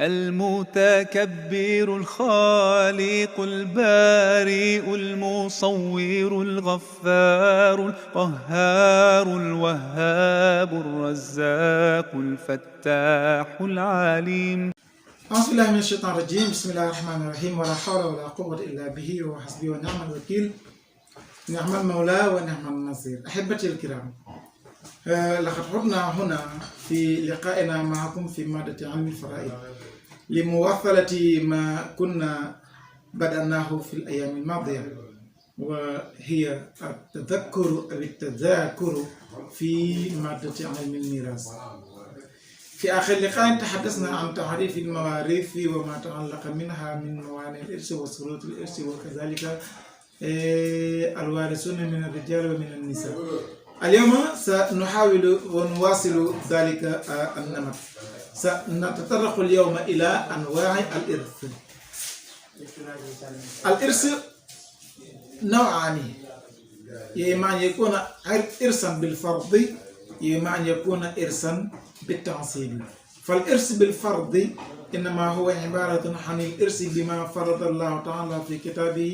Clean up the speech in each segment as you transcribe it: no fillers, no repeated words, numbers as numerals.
المتكبر الخالق البارئ المصور الغفار القهار الوهاب الرزاق الفتاح العليم. أعوذ بالله من الشيطان الرجيم. بسم الله الرحمن الرحيم. ولا حول ولا قوة إلا به وحسبي ونعم الوكيل. نعم المولى ونعم النصير. أحبتي الكرام، لقد عدنا هنا في لقائنا معكم في مادة علم الفرائض لمواصلة ما كنا بدأناه في الأيام الماضية، وهي التذكر أو التذاكر في مادة علم الميراث. في آخر لقاء تحدثنا عن تعريف المواريث وما تعلق منها من موانع الإرث وشروط الإرث، وكذلك الوارثون من الرجال ومن النساء. اليوم سنحاول ونواصل ذلك النمط. سنتطرق اليوم إلى أنواع الإرث. الإرث نوعان، إما أن يكون إرثا بالفرض، إما أن يكون إرثا بالتعصيب. فالإرث بالفرض إنما هو عبارة عن الإرث بما فرض الله تعالى في كتابه،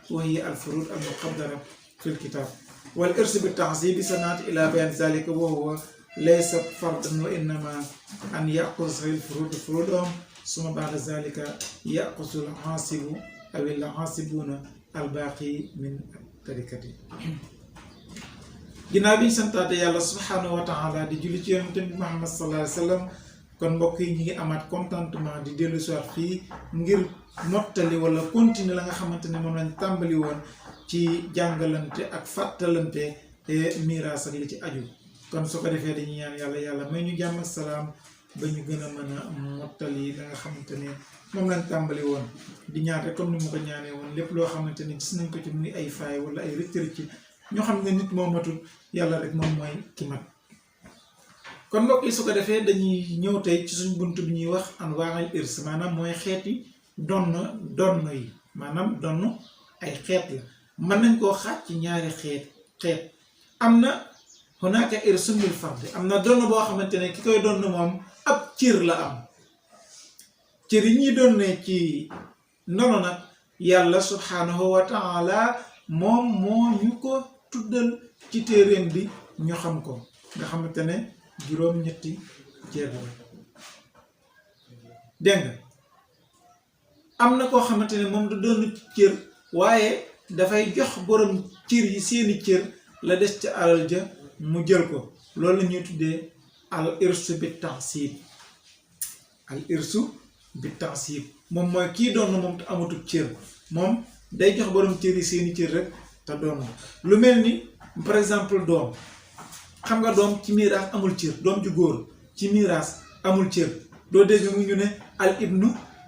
وهي الفروض المقدرة في الكتاب. والإرث بالتعصيب سنأتي إلى بيان ذلك، وهو ليس فرضا وإنما أن يأخذ الفروض فروضهم، ثم بعد ذلك يأخذ العاصب أو العاصبون الباقي من التركة. ginnaaw bi ñu santaate yàlla subhanahu wa taala di julli ci yonent bi Muhammad sallallahu alayhi wa sallam, kon mbokk yi ñu ngi amaat contentement di dellu si waat fii ngir mottali wala continuer la nga xamante ne moom lañ tàmbali woon ci jàngalante ak fàttalante miraas ak li ci aju. kon su ko defee dañuy ñaan yàlla may ñu jàmm ak salaam ba ñu gën a mën a mottali la nga xamante ne moom lañ tàmbali woon. di ñaan rek comme ni mu ko ñaanee woon, lépp loo xamante ne gis nañ ko ci muy ay faay wala ay rëcc ci ñoo xam ne nit moo matul, yàlla rek moom mooy ki mat. kon mbokk yi su ko defee dañuy ñëw tey ci suñ bunt bi ñuy wax anwaa'ul irs, maanaam mooy xeeti donn yi. maanaam donn ay xeet la, mën nañ koo xaaj ci ñaari xeet. am na hunaaka irsun bil fard, am na donn boo xamante ne ki koy donn moom ab cër la am. cër yi ñuy donnee ci ndono nag yàlla subhanahu wa taala moom moo ñu ko tuddal ci téeréem bi ñu xam ko, nga xamante ne juróom-ñetti cër la. dégg nga am na koo xamante ne moom du doon cër, waaye dafay jox borom cër yi seeni cër, la des ca alal ja mu jël ko. loolu la ñuy tuddee al irsu bi tansib. al irsu bi tansib moom mooy kii doon moom te amatul cër, moom day jox borom cër yi seeni cër rek te doon. lu mel ni par exemple doom, xam nga doom ci miraas amul cër, doom ju góor ci miraas amul cër. doo dégg mu ñu ne al ibnu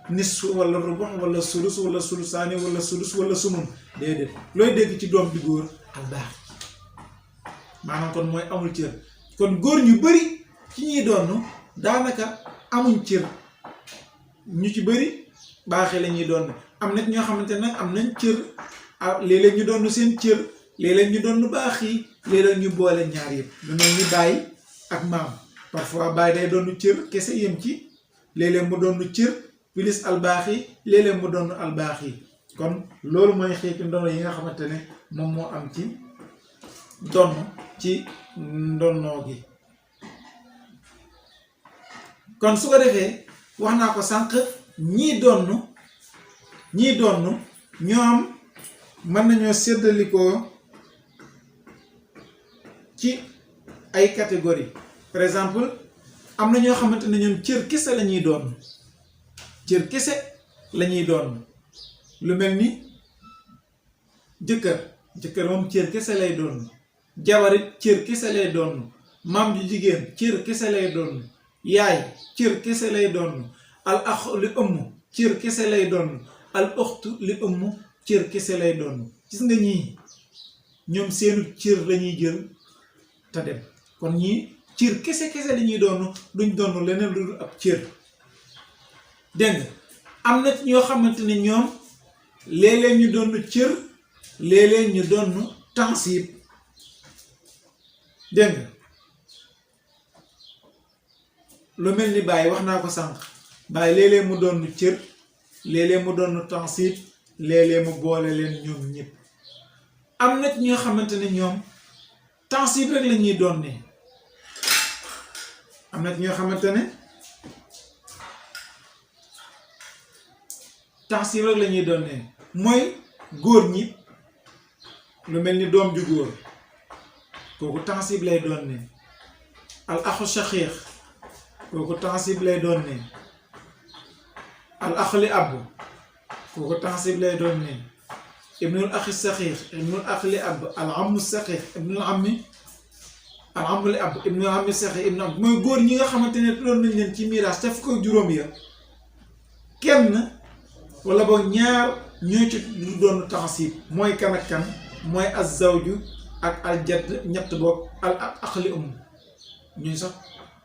nisfu wala rubu wala sulus wala sulusaani wala sulus wala sumun, déedéet. looy dégg ci doom ju góor al baax, maanaam kon mooy amul cër. kon góor ñu bari ci ñuy doon daanaka amuñ cër, ñu ci bari baaxee la ñuy doon. am na ñoo xamante nag am nañ cër, léeg-léeg ñu doon seen cër, léeg-léeg ñu doon baax yi, léeg-léeg ñu boole ñaar yëpp. lu mel ni baay ak maam, parfois baay day doon cër kese yem ci, léeg-léeg mu doon cër plus albaax yi, léeg-léeg mu doon albaax yi. kon loolu mooy xeeti ndono yi nga xamante ne moom moo am ci donn ci ndonnoo gi. kon su ko defee wax naa ko sànq, ñii donn ñoom mën nañoo séddalikoo ci ay catégorie. par exemple am na ñoo xamante ne ñoom cër kese la ñuy doon, cër kese la ñuy doon. lu mel ni jëkkër moom cër kese lay doon, jabarit cër kese lay doon, maam ju jigéen cër kese lay doon, yaay cër kese lay doon, al ax li ëmm cër kese lay doon, al uxtu li ëmm cër kese lay doon. gis nga ñii ñoom seenu cër lañuy jël te dem. kon ñii cër kese la ñuy doon, duñ doon leneen lu dul ab cër. dégg nga am na ñoo xamante ne ñoom léeg-léeg ñu doon cër, léeg-léeg ñu doon tansib. dégg nga lu mel ni bàyyi wax naa ko sànq, bàyyi léeg-léeg mu doon cër léeg-léeg mu doon tansib léeg-léeg mu boole leen ñoom ñëpp am na ñoo xamante ne ñoom tansib rek la ñuy doon ne am na ñoo xamante ne tansib rek la ñuy doon ne mooy góor ñi lu mel ni doom ju góor kooku tansib lay doon ne al axu shaqiiq kooku tansib lay doon ne al axli ab kooku tansib lay doon ne ibnul axi shaqiiq ibnul axli ab al amu shaqiiq ibnul ammi al amuli ab ibnul ammi shaqiiq ibnul am mooy góor ñi nga xamante ne doon nañ leen ci miraas te fukk ak juróom ya kenn wala boog ñaar ñoo ci lu doon tansib mooy kan ak kan mooy az-zawju ak al-jadd ñett boog al aqli ñooy sax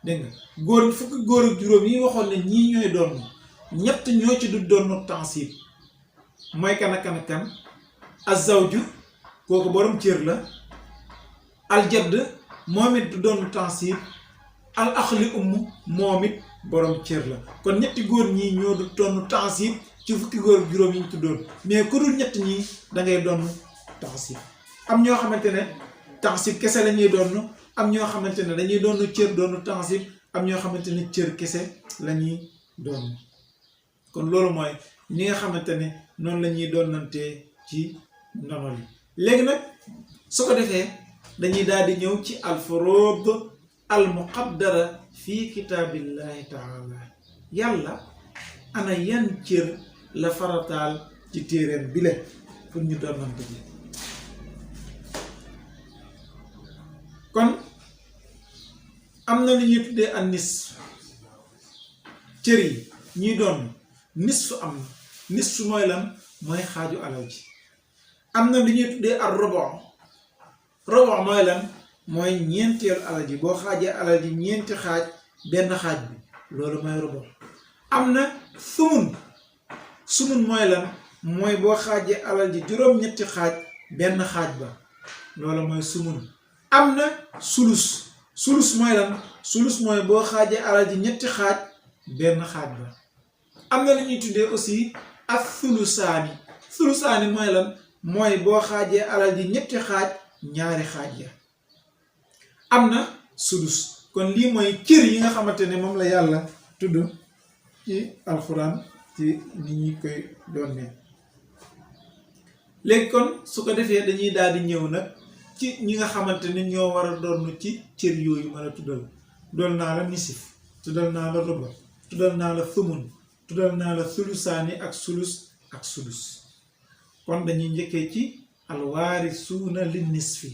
dégg nga góor fukki góor ak juróom yi waxoon ne ñii ñooy doon ñett ñoo ci du doon tansib mooy kan ak kan ak kan az-zawju kooku borom cër la al-jadd moom it du doon tansib al aqli moom it borom cër la kon ñetti góor ñii ñoo du doon tansib ci fukki góor ak juróom yi ñu tuddoon mais ku dul ñett ñii da ngay doon tansib am ñoo xamante ne tansib kese la ñuy doon am ñoo xamante ne dañuy doon cër doonu tansib am ñoo xamante ne cër kese la ñuy doon kon loolu mooy ñi nga xamante ne noonu la ñuy doonantee ci ndono li léegi nag su ko defee dañuy daal di ñëw ci alfuruud al muqaddara fii kitaabillahi taala yàlla ana yan cër la farataal ci téeréem bi le pour ñu doonante ji kon am na lu ñuy tuddee ak nisf cër yi ñuy doon nisf am na nisf mooy lan mooy xaaju alal ji am na lu ñuy tuddee ak robo mooy lan mooy ñeenteelu alal ji boo xaajee alal ji ñeenti xaaj benn xaaj bi loolu mooy robo am na sumun mooy lan mooy boo xaajee alal ji juróom-ñetti xaaj benn xaaj ba loolu mooy sumun am na sulus mooy lan sulus mooy boo xaajee alal ji ñetti xaaj benn xaaj ba am na lu ñuy tuddee aussi ak sulusaani mooy lan mooy boo xaajee alal ji ñetti xaaj ñaari xaaj ya am na sudus kon lii mooy cër yi nga xamante ne moom la yàlla tudd ci alxuraan ci ni ñuy koy doon ne léegi kon su ko defee dañuy daal di ñëw nag ci ñi nga xamante ne ñoo war a doon ci cër yooyu mën a tuddal naa la nisif tuddal naa la ruba tuddal naa la thumun tuddal naa la sulusaani ak sulus ak sudus kon dañuy njëkkee ci alwaarisuuna li nisfi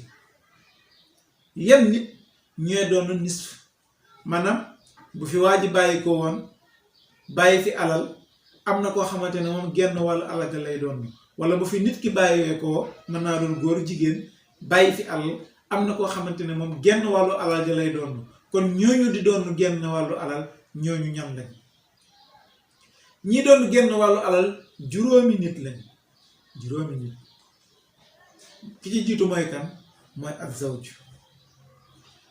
yan nit ñooy doon nisf maanaam bu fi waa ji bàyyi ko woon bàyyi fi alal am na koo xamante ne moom genn wàllu alal ga lay doon wala bu fi nit ki bàyyiwee ko mën naa doon góor jigéen bàyyi fi alal am na koo xamante ne moom genn wàllu alal ja lay doon kon ñooñu di doon genn wàllu alal ñooñu ñam lañ ñi doon genn wàllu alal juróomi nit lañ ki ci jiitu mooy kan mooy ak zawj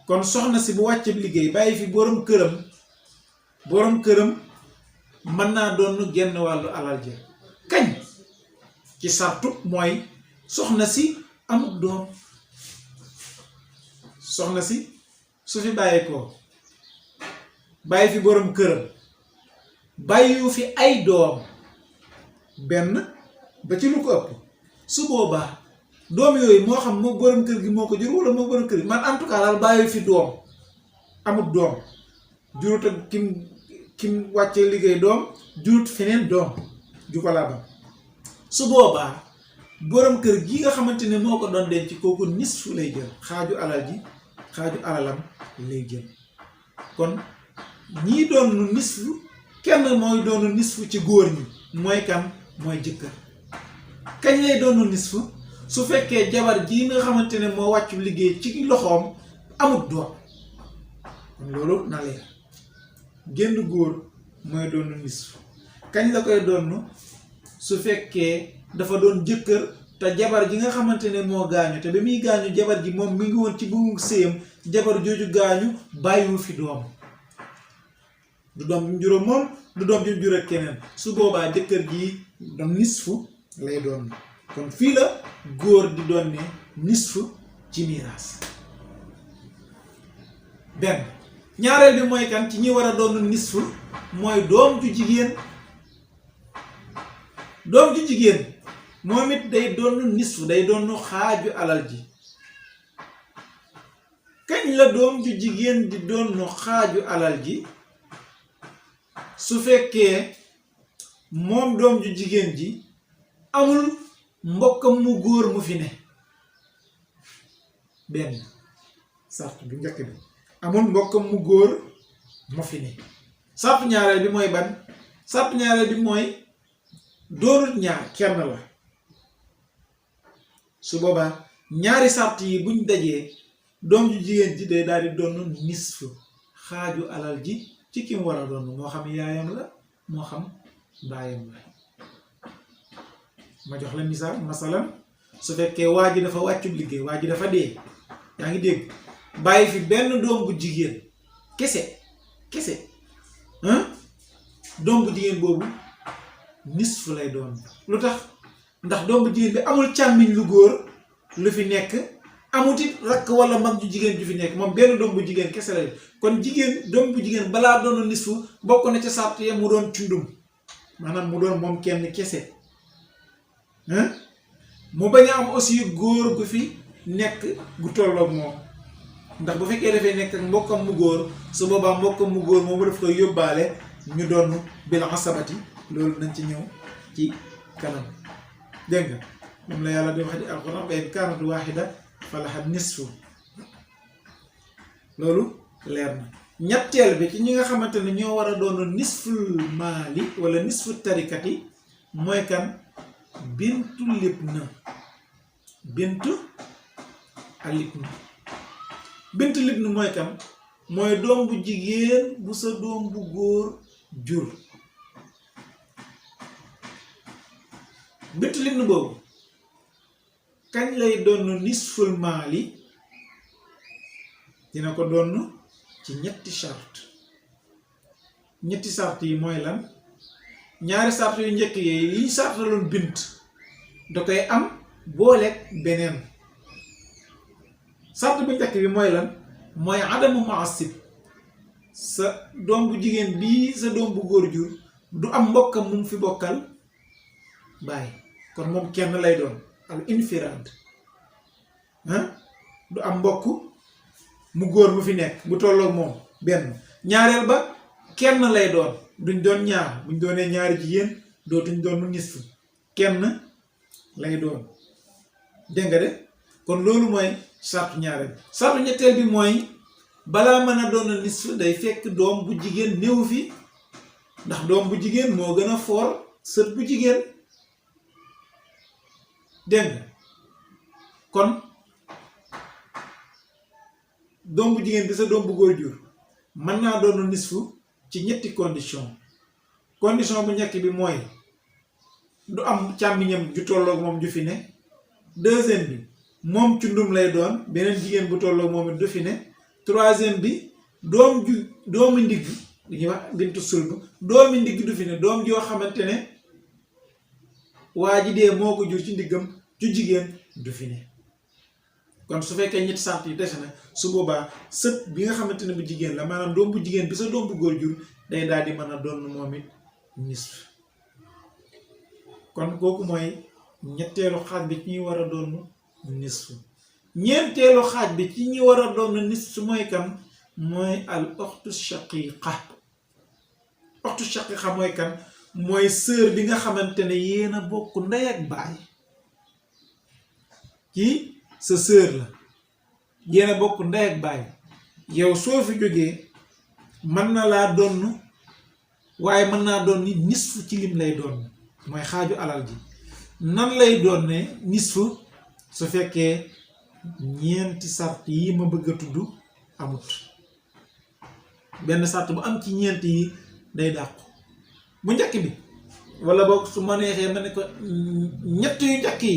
kon soxna si bu wàcce liggéey bàyyi fi borom këram mën naa doon genn wàllu alal ja kañ ci sartu mooy soxna si amut doom soxna si su fi bàyyeekoo bàyyi fi borom këram bàyyiwu fi ay doom benn ba ci lu ko ëpp su boobaa doom yooyu moo xam moo borom kër gi moo ko jur wala moo borom kër gi man en tout cas daal bàyyi fi doom amut doom jurut ak kim wàccee liggéey doom jurut feneen doom ju ko laa ba su boobaa borom kër gi nga xamante ne moo ko doon denc kooku nisfu lay jël xaaju alalam lay jël kon ñii doon nisfu kenn mooy doonu nisfu ci góor ñi mooy kan mooy jëkkër kañ lay doonu nisfu su fekkee jabar ji nga xamante ne moo wàccu liggéey ci loxoom amut doom kon loolu na leer génn góor mooy doonu nisfu kañ la koy doonu su fekkee dafa doon jëkkër te jabar ji nga xamante ne moo gaañu te ba muy gaañu jabar ji moom mi ngi woon ci buumu séyam jabar jooju gaañu bàyyiwu fi doom du doom bi mu juróom moom du doom bi mu jur ak keneen su boobaa jëkkër ji doon nisfu lay doon kon fii la góor di doon ne nisfu ci miraas benn ñaareel bi mooy kan ci ñi war a doon nisfu mooy doom ju jigéen moom it day doon nisfu day doon xaaju alal ji kañ la doom ju jigéen di doon xaaju alal ji su fekkee moom doom ju jigéen ji amul mbokkam mu góor mu fi ne benn sart bu njëkk bi amul mbokkam mu góor mu fi ne sart ñaareel bi mooy ban sart ñaareel bi mooy doonut ñaar kenn la su boobaa ñaari sart yi buñ dajee doom ju jigéen ji day daal di doon nisfu xaaju alal ji ci ki mu war a doon moo xam yaayam la moo xam baayam la ma jox la misaal masalan su fekkee waa ji dafa wàccub liggéey waa ji dafa dee yaa ngi dégg bàyyi fi benn doom bu jigéen kese doom bu jigéen boobu nisfu lay doon lu tax ndax doom bu jigéen bi amul càmmiñ lu góor lu fi nekk amutit rakk wala mag ju jigéen ju fi nekk moom benn doom bu jigéen kese lay kon doom bu jigéen balaa doon nisfu bokk na ca sàrt ya mu doon cundum maanaam mu doon moom kenn kese mu bañ a am aussi góor gu fi nekk gu tolloog moom ndax bu fekkee dafay nekk ak mbokkam mu góor su boobaa mbokkam mu góor moom daf koy yóbbaale ñu doon bil asabati loolu nañ ci ñëw ci kanam dégg nga moom la yàlla di wax di alxuraan wa in kaanat waahida falaha nisfu loolu leer na ñetteel bi ci ñi nga xamante ne ñoo war a doon nisful maali wala nisfu tarikati mooy kan bintu libna bintu libna mooy kan mooy doom bu jigéen bu sa doom bu góor jur bintu libna boobu kañ lay doon nisful maali dina ko doon ci ñetti sart yi mooy lan ñaari sart yu njëkk yi liñ sartaloon bint da koy am booleeg beneen sart bu njëkk bi mooy lan mooy adamu muasib sa doom bu jigéen bii sa doom bu góor jur du am mbokkam mu fi bokkal bàyyi kon moom kenn lay doon al infiraad du am mbokk mu góor mu fi nekk bu tolloog moom benn ñaareel ba kenn lay doon duñ doon ñaar buñ doonee ñaari jigéen dootuñ doon mu nisfu kenn lay doon dégg nga de kon loolu mooy sartu ñaareel sartu ñetteel bi mooy balaa mën a doon nisfu day fekk doom bu jigéen néew fi ndax doom bu jigéen moo gën a foor sët bu jigéen dégg nga kon doom bu jigéen bi sa doom bu góor jur mën naa doon nisfu ci ñetti condition bu njëkk bi mooy du am càmmiñam ju tolloog moom ju fi ne deuxième bi moom cundum lay doon beneen jigéen bu tolloog moom it du fi ne troisième bi doomu ndigg li ñuy wax bintu sulb doomi ndigg du fi ne doom joo xamante ne waa ji dee moo ko jur ci ndiggam ju jigéen du fi ne kon su fekkee ñetti sart yi dese na su boobaa sët bi nga xamante ne bu jigéen la maanaam doom bu jigéen bi sa doom bu góor jur day daal di mën a doon moom it nisf kon kooku mooy ñetteelu xaaj bi ci ñi war a doon nisf ñeenteelu xaaj bi ci ñi war a doon nisf mooy kan mooy al oxtu shaqiqa mooy kan mooy sœur bi nga xamante ne yéen a bokk ndey ak baay kii sa sœur la yéen a bokk ndey ak baay yow soo fi jógee mën na laa donn waaye mën naa doon ni nisfu ci lim lay doon mooy xaaju alal ji nan lay doon ne nisfu su fekkee ñeenti sart yi ma bëgg a tudd amut benn sart bu am ci ñeent yi day dàqu bu njëkk bi wala boog su ma neexee ma ne ko ñett yu njëkk yi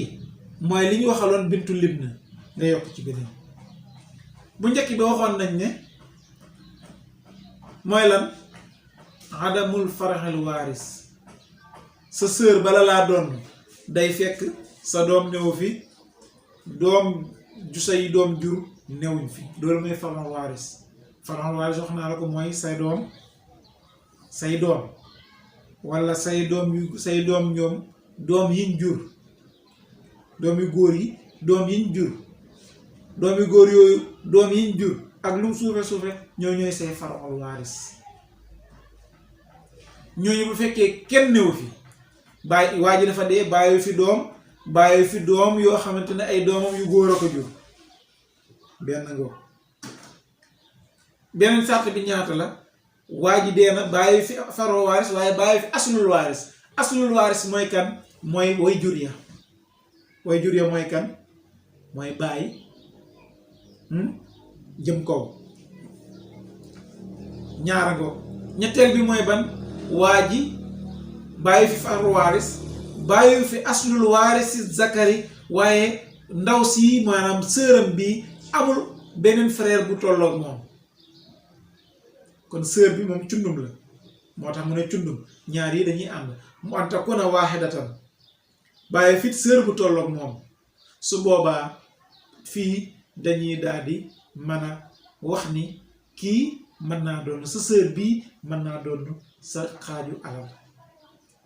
mooy li ñu waxaloon bintu libna nga yokk ci beneen bu njëkk bi waxoon nañ ne mooy lan adamul faraxel waaris sa sœur bala laa doon day fekk sa doom newu fi doom ju say doom jur newuñ fi loolu mooy faraxel waaris wax naa la ko mooy say doom wala say doom ñoom doom yiñ jur doom yu góor yi doom yiñ jur doom yu góor yooyu doom yiñ jur ak lu mu suufe ñooy say faraxel waaris ñooñu bu fekkee kenn newu fi bàyyi waa ji dafa dee bàyyi fi doom yoo xamante ne ay doomam yu góor a ko jur benn ngo beneen sàrt bi ñaata la waa ji dee na bàyyi fi faraxel waaris waaye bàyyi fi aslul waaris mooy kan mooy way jur ya mooy kan mooy bàyyi jëm kaw ñaara ngo ñetteel bi mooy ban waa ji bàyyi fi faraxel waaris bàyyi fi aslul waaris si zakari waaye ndaw si maanaam sëram bi amul beneen frère bu tolloog moom kon sœur bi moom cundum la moo tax mu ne cundum ñaar yi dañuy ànd mu anta kon a waaxidatan bàyyi fit sœur bu tolloog moom su boobaa fii dañuy daal di mën a wax ni kii mën naa doon sa sœur bii mën naa doon sa xaaju alal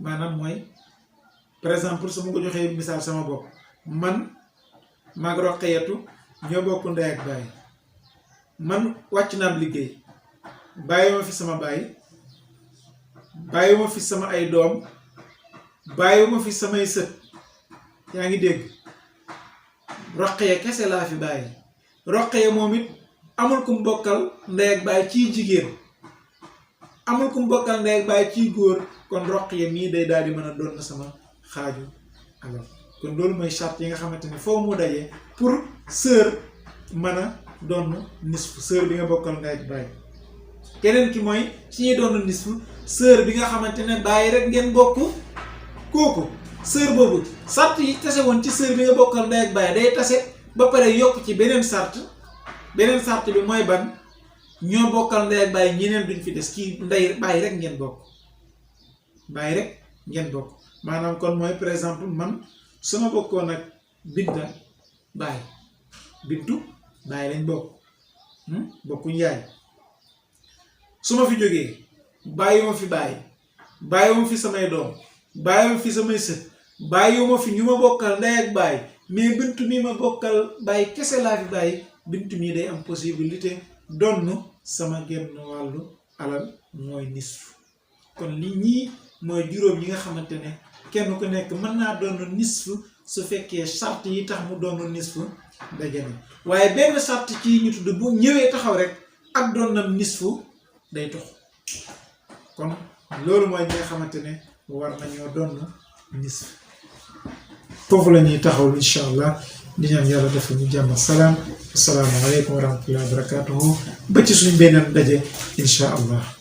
maanaam mooy par exemple su ma ko joxee misaal sama bopp man maag Roqayatu ñoo bokk ndey ak baay man wàcc naa ab liggéey bàyyi ma fi sama baay bàyyi ma fi sama ay doom bàyyi ma fi samay sët yaa ngi dégg Roqaya kese laa fi bàyyi Roqaya moom it amul ku mu bokkal ndey ak baay ciy jigéen amul ku mu bokkal ndey ak baay ciy góor kon Roqaya mii day daal di mën a doon sama xaaju alal kon loolu mooy charte yi nga xamante ne foo mu dajee pour sœur mën a doon nisfu sœur bi nga bokkal ndey ak baay keneen ki mooy ci ñuy doon nisfu sœur bi nga xamante ne bàyyi rek ngeen bokk kooku sœur boobu sart yi tase woon ci sœur bi nga bokkal ndey ak baay day tase ba pare yokk ci beneen sart bi mooy ban ñoo bokkal ndey ak baay ñeneen duñ fi des kii bàyyi rek ngeen bokk maanaam kon mooy par exemple man su ma bokkoon ak Binta baay Bintu baay lañ bokk bokkuñ yaay su ma fi jógee bàyyiwuma fi bàyyiwuma fi samay doom bàyyiwuma fi samay sët bàyyiwuma fi ñu ma bokkal ndey ak baay mais Bintu mi ma bokkal baay kese laa fi bàyyi Bintu mi day am possibilité donn sama genn wàllu alal mooy nisfu kon li ñii mooy juróom yi nga xamante ne kenn ku nekk mën naa doon nisfu su fekkee sart yi tax mu doon nisfu daje na waaye benn sart ci ñu tudd bu ñëwee taxaw rek ak doon na nisfu day tox kon loolu mooy ñi nga xamante ne war nañoo doon nisfu foofu la ñuy taxaw incha allah di ñaan yàlla defal ñu jàmm salaam assalaamu aleykum wa rahmatullahi wa barakatuhu ba ci suñ beneen daje incha allah